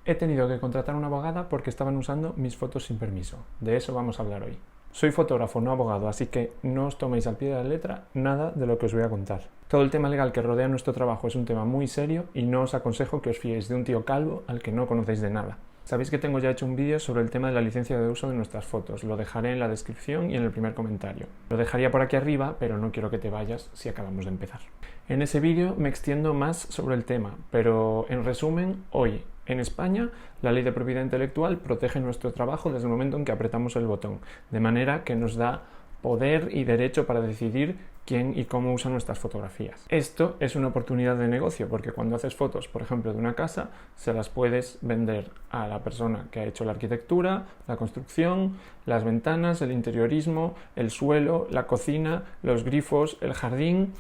He tenido que contratar una abogada porque estaban usando mis fotos sin permiso. De eso vamos a hablar hoy. Soy fotógrafo, no abogado, así que no os toméis al pie de la letra nada de lo que os voy a contar. Todo el tema legal que rodea nuestro trabajo es un tema muy serio y no os aconsejo que os fiéis de un tío calvo al que no conocéis de nada. Sabéis que tengo ya hecho un vídeo sobre el tema de la licencia de uso de nuestras fotos. Lo dejaré en la descripción y en el primer comentario. Lo dejaría por aquí arriba, pero no quiero que te vayas si acabamos de empezar. En ese vídeo me extiendo más sobre el tema, pero en resumen, hoy en España la ley de propiedad intelectual protege nuestro trabajo desde el momento en que apretamos el botón, de manera que nos da poder y derecho para decidir quién y cómo usa nuestras fotografías. Esto es una oportunidad de negocio porque cuando haces fotos, por ejemplo, de una casa, se las puedes vender a la persona que ha hecho la arquitectura, la construcción, las ventanas, el interiorismo, el suelo, la cocina, los grifos, el jardín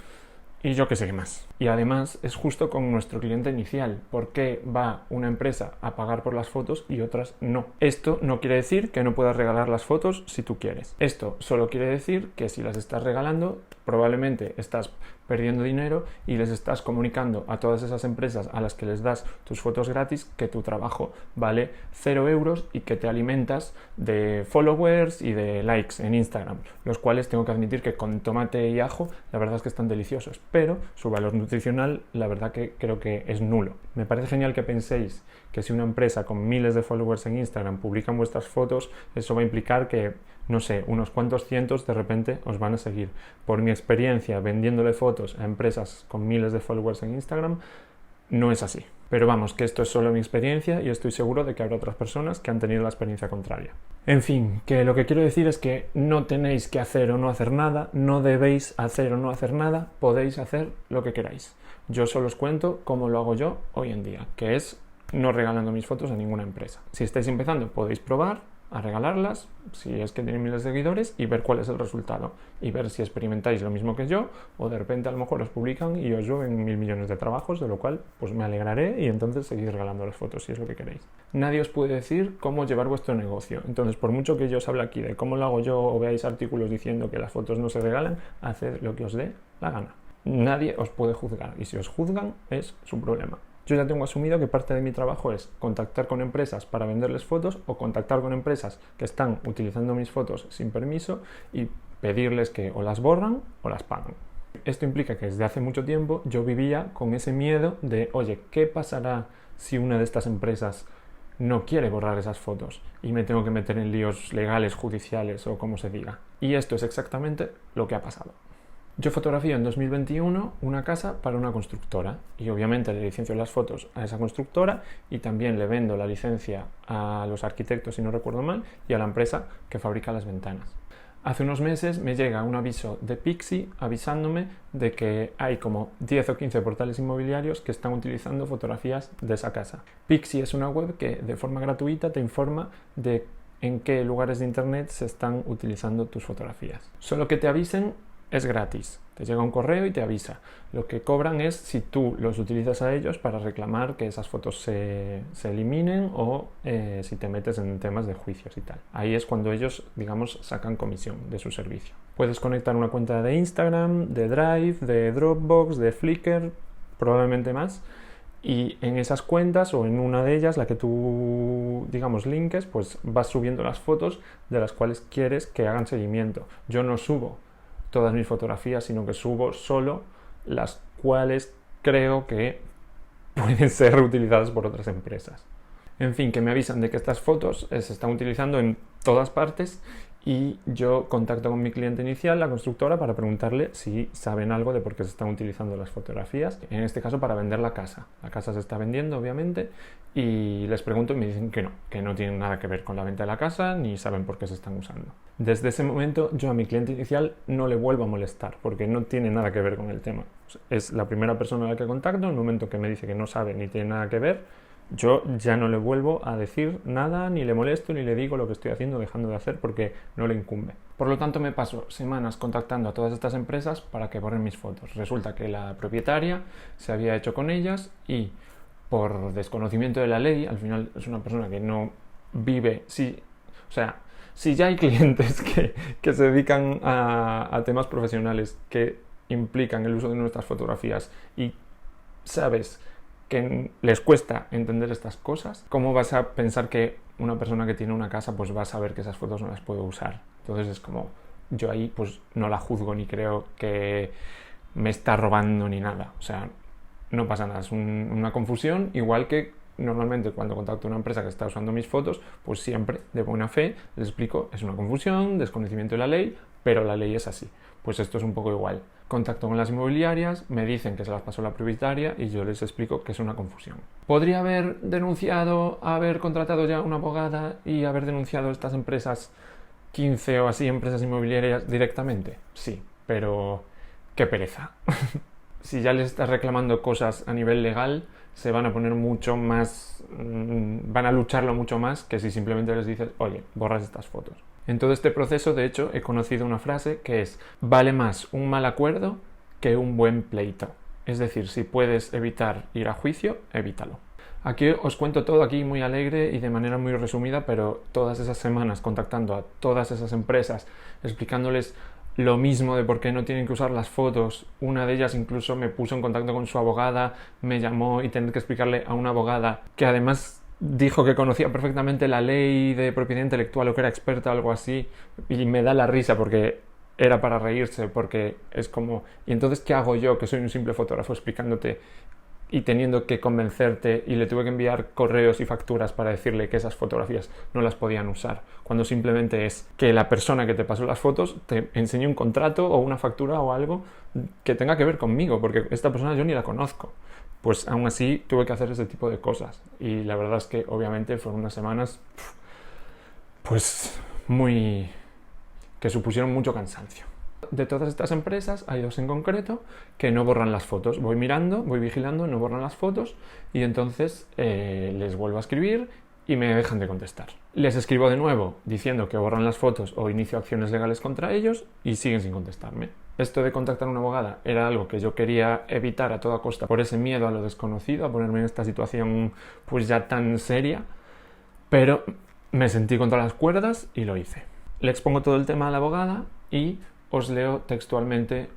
y yo qué sé qué más. Y además es justo con nuestro cliente inicial. ¿Por qué va una empresa a pagar por las fotos y otras no? Esto no quiere decir que no puedas regalar las fotos si tú quieres. Esto solo quiere decir que si las estás regalando, probablemente estás perdiendo dinero y les estás comunicando a todas esas empresas a las que les das tus fotos gratis que tu trabajo vale 0 euros y que te alimentas de followers y de likes en Instagram, los cuales tengo que admitir que con tomate y ajo la verdad es que están deliciosos, pero su valor nutricional la verdad que creo que es nulo. Me parece genial que penséis que si una empresa con miles de followers en Instagram publican vuestras fotos, eso va a implicar que, no sé, unos cuantos cientos de repente os van a seguir. Por mi experiencia vendiéndole fotos a empresas con miles de followers en Instagram, no es así. Pero vamos, que esto es solo mi experiencia y estoy seguro de que habrá otras personas que han tenido la experiencia contraria. En fin, que lo que quiero decir es que no tenéis que hacer o no hacer nada, no debéis hacer o no hacer nada, podéis hacer lo que queráis. Yo solo os cuento cómo lo hago yo hoy en día, que es no regalando mis fotos a ninguna empresa. Si estáis empezando, podéis probar a regalarlas, si es que tienen miles de seguidores, y ver cuál es el resultado, y ver si experimentáis lo mismo que yo, o de repente a lo mejor os publican y os llueven 1000 millones de trabajos, de lo cual pues me alegraré y entonces seguís regalando las fotos si es lo que queréis. Nadie os puede decir cómo llevar vuestro negocio, entonces por mucho que yo os hable aquí de cómo lo hago yo o veáis artículos diciendo que las fotos no se regalan, haced lo que os dé la gana. Nadie os puede juzgar y si os juzgan es su problema. Yo ya tengo asumido que parte de mi trabajo es contactar con empresas para venderles fotos o contactar con empresas que están utilizando mis fotos sin permiso y pedirles que o las borran o las pagan. Esto implica que desde hace mucho tiempo yo vivía con ese miedo de, oye, ¿qué pasará si una de estas empresas no quiere borrar esas fotos y me tengo que meter en líos legales, judiciales o como se diga? Y esto es exactamente lo que ha pasado. Yo fotografío en 2021 una casa para una constructora y obviamente le licencio las fotos a esa constructora y también le vendo la licencia a los arquitectos, si no recuerdo mal, y a la empresa que fabrica las ventanas. Hace unos meses me llega un aviso de Pixi avisándome de que hay como 10 o 15 portales inmobiliarios que están utilizando fotografías de esa casa. Pixi es una web que de forma gratuita te informa de en qué lugares de internet se están utilizando tus fotografías. Solo que te avisen es gratis, te llega un correo y te avisa. Lo que cobran es si tú los utilizas a ellos para reclamar que esas fotos se eliminen o si te metes en temas de juicios y tal. Ahí es cuando ellos, digamos, sacan comisión de su servicio. Puedes conectar una cuenta de Instagram, de Drive, de Dropbox, de Flickr, probablemente más. Y en esas cuentas o en una de ellas, la que tú, digamos, linkes, pues vas subiendo las fotos de las cuales quieres que hagan seguimiento. Yo no subo todas mis fotografías, sino que subo solo las cuales creo que pueden ser reutilizadas por otras empresas. En fin, que me avisan de que estas fotos se están utilizando en todas partes y yo contacto con mi cliente inicial, la constructora, para preguntarle si saben algo de por qué se están utilizando las fotografías, en este caso para vender la casa. La casa se está vendiendo, obviamente, y les pregunto y me dicen que no tienen nada que ver con la venta de la casa ni saben por qué se están usando. Desde ese momento yo a mi cliente inicial no le vuelvo a molestar porque no tiene nada que ver con el tema. Es la primera persona a la que contacto, en el momento que me dice que no sabe ni tiene nada que ver, yo ya no le vuelvo a decir nada, ni le molesto, ni le digo lo que estoy haciendo o dejando de hacer porque no le incumbe. Por lo tanto, me paso semanas contactando a todas estas empresas para que borren mis fotos. Resulta que la propietaria se había hecho con ellas y por desconocimiento de la ley, al final es una persona que no vive, si ya hay clientes que se dedican a temas profesionales que implican el uso de nuestras fotografías y sabes que les cuesta entender estas cosas, ¿cómo vas a pensar que una persona que tiene una casa pues va a saber que esas fotos no las puede usar? Entonces es como, yo ahí pues no la juzgo ni creo que me está robando ni nada. O sea, no pasa nada, es una confusión, igual que normalmente cuando contacto a una empresa que está usando mis fotos, pues siempre de buena fe les explico, es una confusión, desconocimiento de la ley, pero la ley es así. Pues esto es un poco igual. Contacto con las inmobiliarias, me dicen que se las pasó la propietaria y yo les explico que es una confusión. ¿Podría haber denunciado, haber contratado ya una abogada y haber denunciado a estas empresas, 15 o así empresas inmobiliarias directamente? Sí, pero qué pereza. Si ya les estás reclamando cosas a nivel legal, se van a poner mucho más, van a lucharlo mucho más que si simplemente les dices, oye, borras estas fotos. En todo este proceso, de hecho, he conocido una frase que es, vale más un mal acuerdo que un buen pleito. Es decir, si puedes evitar ir a juicio, evítalo. Aquí os cuento todo aquí muy alegre y de manera muy resumida, pero todas esas semanas contactando a todas esas empresas, explicándoles lo mismo de por qué no tienen que usar las fotos. Una de ellas incluso me puso en contacto con su abogada, me llamó y tener que explicarle a una abogada que además dijo que conocía perfectamente la ley de propiedad intelectual o que era experta o algo así, y me da la risa porque era para reírse, porque es como, ¿y entonces qué hago yo, que soy un simple fotógrafo, explicándote y teniendo que convencerte? Y le tuve que enviar correos y facturas para decirle que esas fotografías no las podían usar, cuando simplemente es que la persona que te pasó las fotos te enseñe un contrato o una factura o algo que tenga que ver conmigo, porque esta persona yo ni la conozco. Pues aún así tuve que hacer ese tipo de cosas y la verdad es que obviamente fueron unas semanas pues muy... que supusieron mucho cansancio. De todas estas empresas hay dos en concreto que no borran las fotos. Voy mirando, voy vigilando, no borran las fotos y entonces les vuelvo a escribir y me dejan de contestar. Les escribo de nuevo diciendo que borran las fotos o inicio acciones legales contra ellos y siguen sin contestarme. Esto de contactar a una abogada era algo que yo quería evitar a toda costa por ese miedo a lo desconocido, a ponerme en esta situación pues ya tan seria, pero me sentí contra las cuerdas y lo hice. Le expongo todo el tema a la abogada y os leo textualmente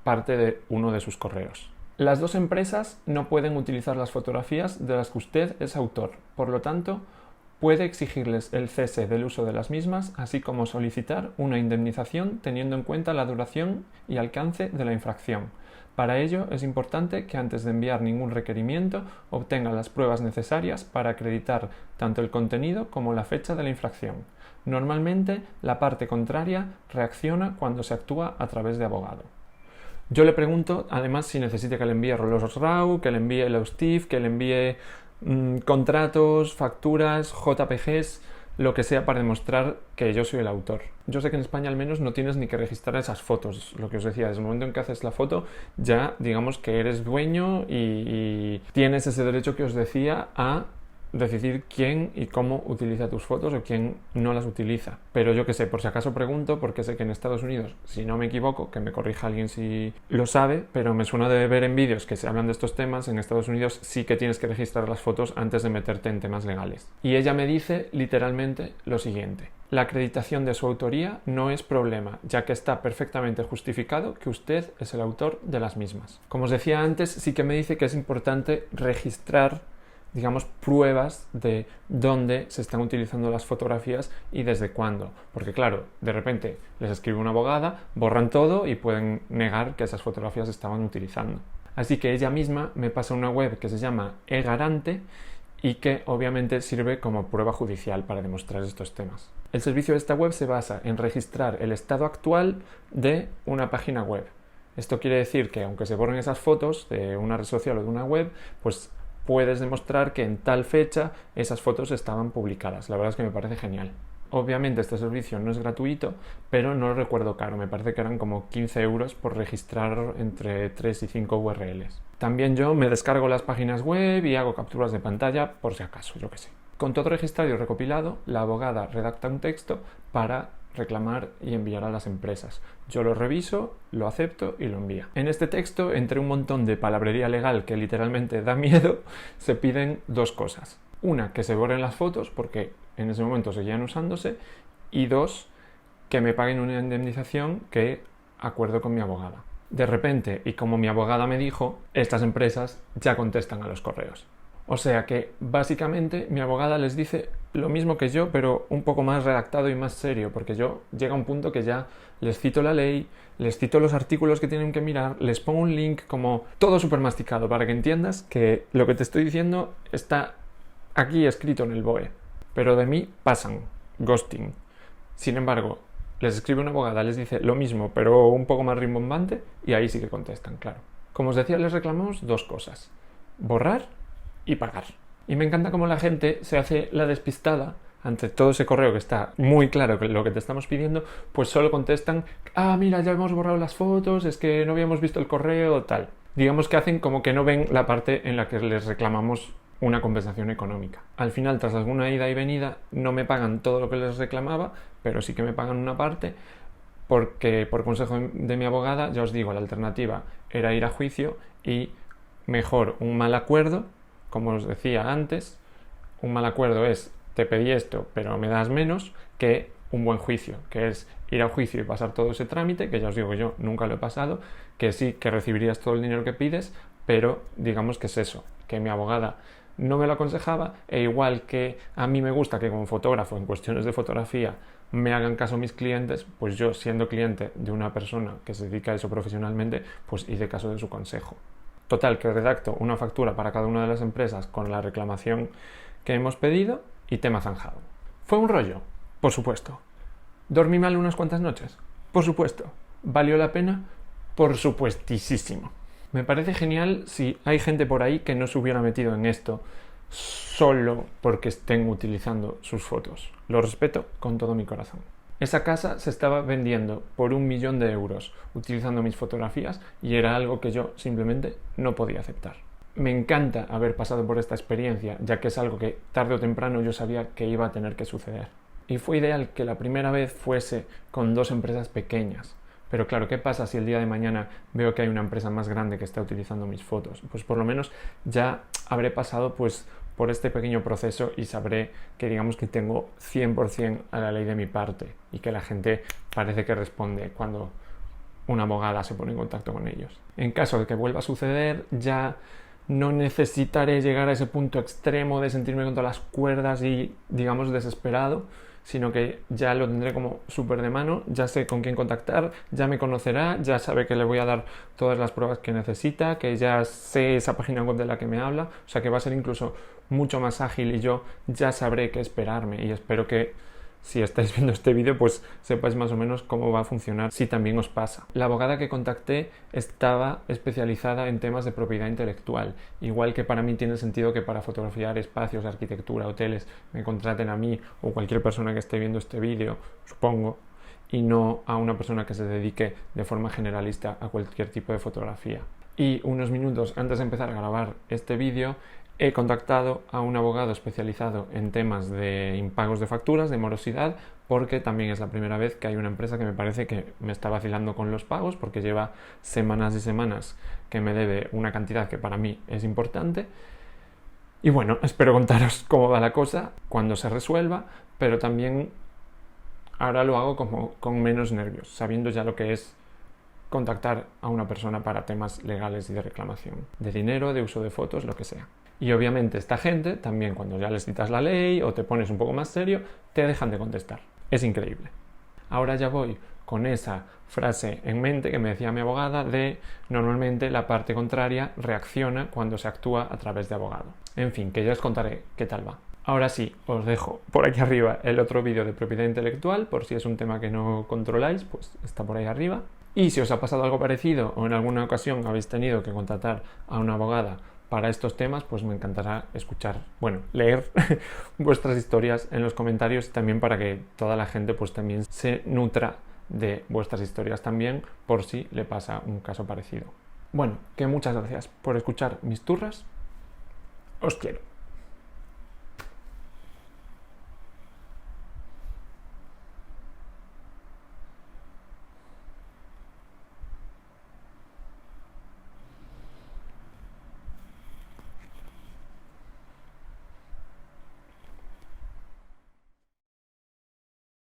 parte de uno de sus correos. Las dos empresas no pueden utilizar las fotografías de las que usted es autor, por lo tanto, puede exigirles el cese del uso de las mismas, así como solicitar una indemnización teniendo en cuenta la duración y alcance de la infracción. Para ello es importante que antes de enviar ningún requerimiento obtenga las pruebas necesarias para acreditar tanto el contenido como la fecha de la infracción. Normalmente, la parte contraria reacciona cuando se actúa a través de abogado. Yo le pregunto, además, si necesita que le envíe rollos RAW, que le envíe los TIFF, que le envíe contratos, facturas, JPGs, lo que sea para demostrar que yo soy el autor. Yo sé que en España al menos no tienes ni que registrar esas fotos, lo que os decía, desde el momento en que haces la foto ya digamos que eres dueño y tienes ese derecho que os decía a decidir quién y cómo utiliza tus fotos o quién no las utiliza. Pero yo que sé, por si acaso pregunto, porque sé que en Estados Unidos, si no me equivoco, que me corrija alguien si lo sabe, pero me suena de ver en vídeos que se hablan de estos temas, en Estados Unidos sí que tienes que registrar las fotos antes de meterte en temas legales. Y ella me dice literalmente lo siguiente: la acreditación de su autoría no es problema, ya que está perfectamente justificado que usted es el autor de las mismas. Como os decía antes, sí que me dice que es importante registrar, digamos, pruebas de dónde se están utilizando las fotografías y desde cuándo. Porque claro, de repente les escribe una abogada, borran todo y pueden negar que esas fotografías se estaban utilizando. Así que ella misma me pasa una web que se llama eGarante y que obviamente sirve como prueba judicial para demostrar estos temas. El servicio de esta web se basa en registrar el estado actual de una página web. Esto quiere decir que aunque se borren esas fotos de una red social o de una web, pues puedes demostrar que en tal fecha esas fotos estaban publicadas. La verdad es que me parece genial. Obviamente este servicio no es gratuito, pero no lo recuerdo caro. Me parece que eran como 15 euros por registrar entre 3 y 5 URLs. También yo me descargo las páginas web y hago capturas de pantalla por si acaso, yo que sé. Con todo registrado y recopilado, la abogada redacta un texto para reclamar y enviar a las empresas. Yo lo reviso, lo acepto y lo envío. En este texto, entre un montón de palabrería legal que literalmente da miedo, se piden dos cosas. Una, que se borren las fotos porque en ese momento seguían usándose, y dos, que me paguen una indemnización que acuerdo con mi abogada. De repente, y como mi abogada me dijo, estas empresas ya contestan a los correos. O sea que, básicamente, mi abogada les dice lo mismo que yo, pero un poco más redactado y más serio, porque yo llega a un punto que ya les cito la ley, les cito los artículos que tienen que mirar, les pongo un link, como todo súper masticado, para que entiendas que lo que te estoy diciendo está aquí escrito en el BOE. Pero de mí pasan, ghosting. Sin embargo, les escribe una abogada, les dice lo mismo, pero un poco más rimbombante, y ahí sí que contestan, claro. Como os decía, les reclamamos dos cosas: borrar y pagar. Y me encanta cómo la gente se hace la despistada ante todo ese correo que está muy claro que lo que te estamos pidiendo, pues solo contestan: mira, ya hemos borrado las fotos, es que no habíamos visto el correo, tal. Digamos que hacen como que no ven la parte en la que les reclamamos una compensación económica. Al final, tras alguna ida y venida, no me pagan todo lo que les reclamaba, pero sí que me pagan una parte, porque por consejo de mi abogada, ya os digo, la alternativa era ir a juicio, y mejor un mal acuerdo. Como os decía antes, un mal acuerdo es: te pedí esto, pero me das menos, que un buen juicio, que es ir a juicio y pasar todo ese trámite, que ya os digo que yo nunca lo he pasado, que sí, que recibirías todo el dinero que pides, pero digamos que es eso, que mi abogada no me lo aconsejaba, e igual que a mí me gusta que como fotógrafo en cuestiones de fotografía me hagan caso mis clientes, pues yo, siendo cliente de una persona que se dedica a eso profesionalmente, pues hice caso de su consejo. Total, que redacto una factura para cada una de las empresas con la reclamación que hemos pedido y tema zanjado. ¿Fue un rollo? Por supuesto. ¿Dormí mal unas cuantas noches? Por supuesto. ¿Valió la pena? Por supuestísimo. Me parece genial si hay gente por ahí que no se hubiera metido en esto solo porque estén utilizando sus fotos. Lo respeto con todo mi corazón. Esa casa se estaba vendiendo por 1 millón de euros utilizando mis fotografías, y era algo que yo simplemente no podía aceptar. Me encanta haber pasado por esta experiencia, ya que es algo que tarde o temprano yo sabía que iba a tener que suceder. Y fue ideal que la primera vez fuese con 2 empresas pequeñas. Pero claro, ¿qué pasa si el día de mañana veo que hay una empresa más grande que está utilizando mis fotos? Pues por lo menos ya habré pasado por este pequeño proceso y sabré que, digamos, que tengo 100% a la ley de mi parte, y que la gente parece que responde cuando una abogada se pone en contacto con ellos. En caso de que vuelva a suceder, ya no necesitaré llegar a ese punto extremo de sentirme contra las cuerdas y, digamos, desesperado, sino que ya lo tendré como súper de mano, ya sé con quién contactar, ya me conocerá, ya sabe que le voy a dar todas las pruebas que necesita, que ya sé esa página web de la que me habla, o sea que va a ser incluso mucho más ágil, y yo ya sabré qué esperarme, y espero que, si estáis viendo este vídeo, pues sepáis más o menos cómo va a funcionar si también os pasa. La abogada que contacté estaba especializada en temas de propiedad intelectual, igual que para mí tiene sentido que para fotografiar espacios, arquitectura, hoteles, me contraten a mí o cualquier persona que esté viendo este vídeo, supongo, y no a una persona que se dedique de forma generalista a cualquier tipo de fotografía. Y unos minutos antes de empezar a grabar este vídeo, he contactado a un abogado especializado en temas de impagos de facturas, de morosidad, porque también es la primera vez que hay una empresa que me parece que me está vacilando con los pagos, porque lleva semanas y semanas que me debe una cantidad que para mí es importante. Y bueno, espero contaros cómo va la cosa cuando se resuelva, pero también ahora lo hago como con menos nervios, sabiendo ya lo que es contactar a una persona para temas legales y de reclamación, de dinero, de uso de fotos, lo que sea. Y obviamente esta gente también, cuando ya les citas la ley o te pones un poco más serio, te dejan de contestar. Es increíble. Ahora ya voy con esa frase en mente que me decía mi abogada de: normalmente la parte contraria reacciona cuando se actúa a través de abogado. En fin, que ya os contaré qué tal va. Ahora sí, os dejo por aquí arriba el otro vídeo de propiedad intelectual, por si es un tema que no controláis, pues está por ahí arriba. Y si os ha pasado algo parecido o en alguna ocasión habéis tenido que contratar a una abogada para estos temas, pues me encantará leer vuestras historias en los comentarios, también para que toda la gente pues también se nutra de vuestras historias también, por si le pasa un caso parecido. Bueno, que muchas gracias por escuchar mis turras. Os quiero.